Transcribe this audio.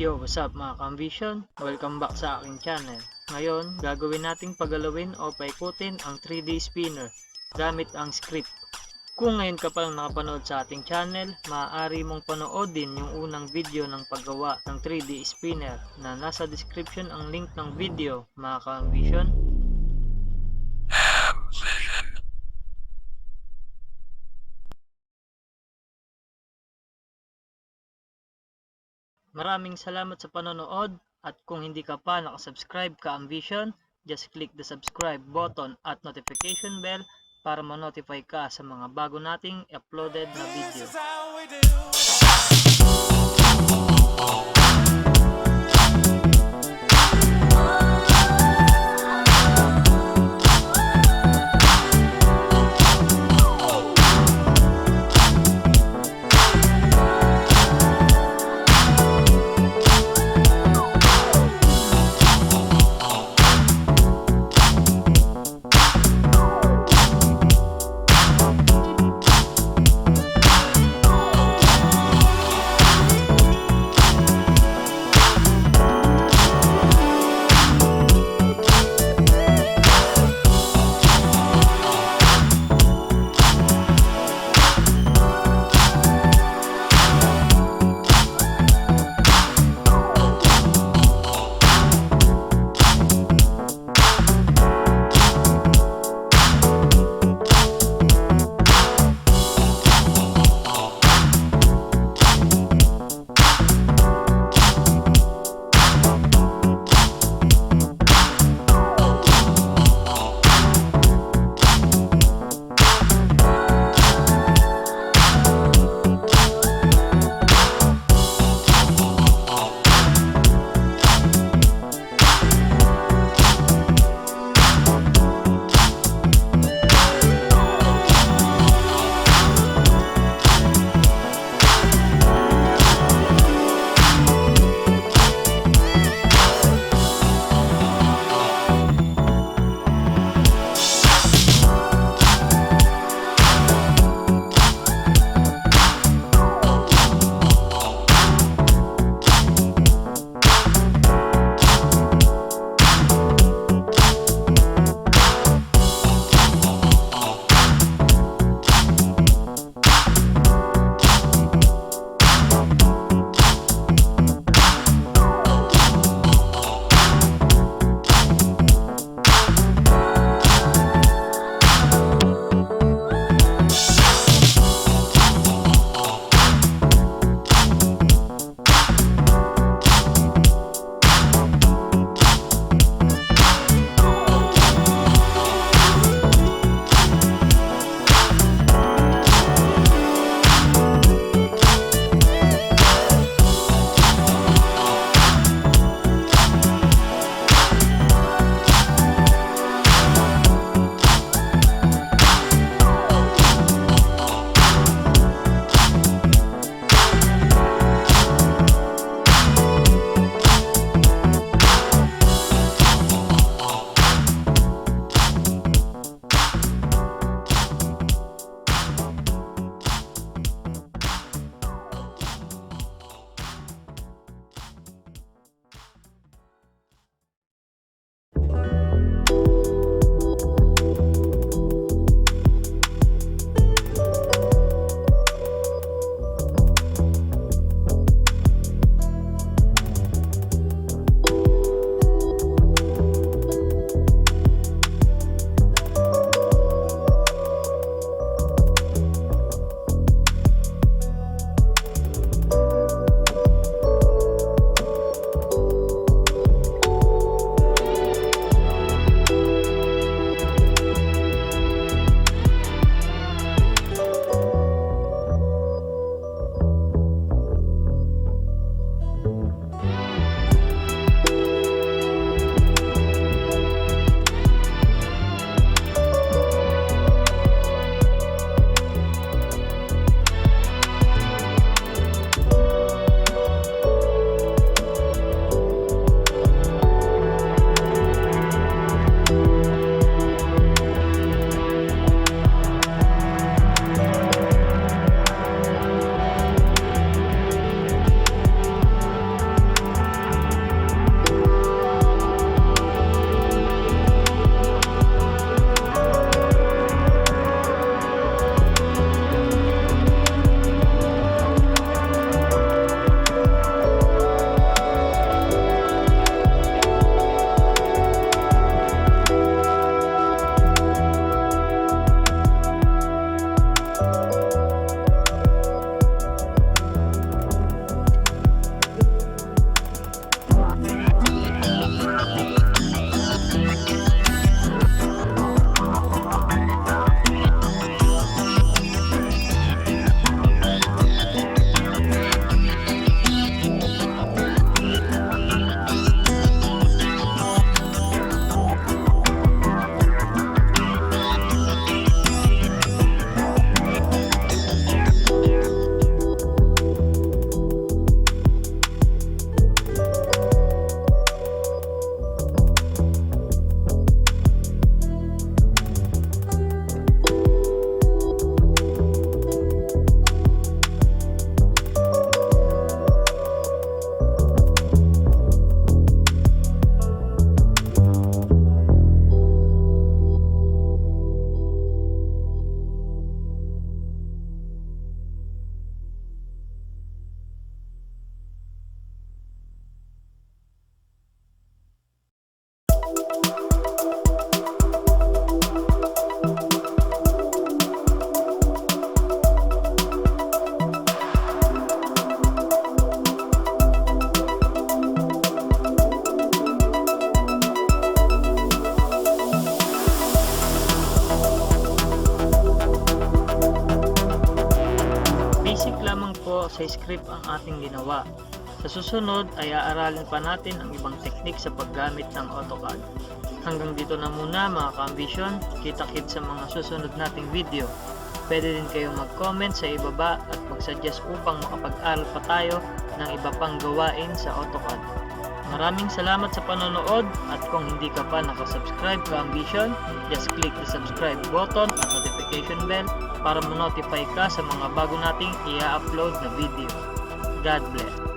Yo, what's up mga ka-ambition? Welcome back sa aking channel. Ngayon, gagawin nating pagalawin o paikutin ang 3D spinner gamit ang script. Kung ngayon ka palang nakapanood sa ating channel, maaari mong panoodin yung unang video ng paggawa ng 3D spinner na nasa description ang link ng video mga ka-ambition. Maraming salamat sa panonood at kung hindi ka pa nakasubscribe ka-ambition, just click the subscribe button at notification bell para ma-notify ka sa mga bago nating uploaded na video. po sa script ang ating ginawa. Sa susunod ay aaralin pa natin ang ibang teknik sa paggamit ng Autocad. Hanggang dito na muna mga ka-ambition, kita-kits sa mga susunod nating video. Pwede din kayong mag-comment sa ibaba at mag-suggest upang makapag-aral pa tayo ng iba pang gawain sa Autocad. Maraming salamat sa panonood at kung hindi ka pa nakasubscribe ka-ambition, just click the subscribe button at notification bell para ma-notify ka sa mga bago nating i-upload na video. God bless!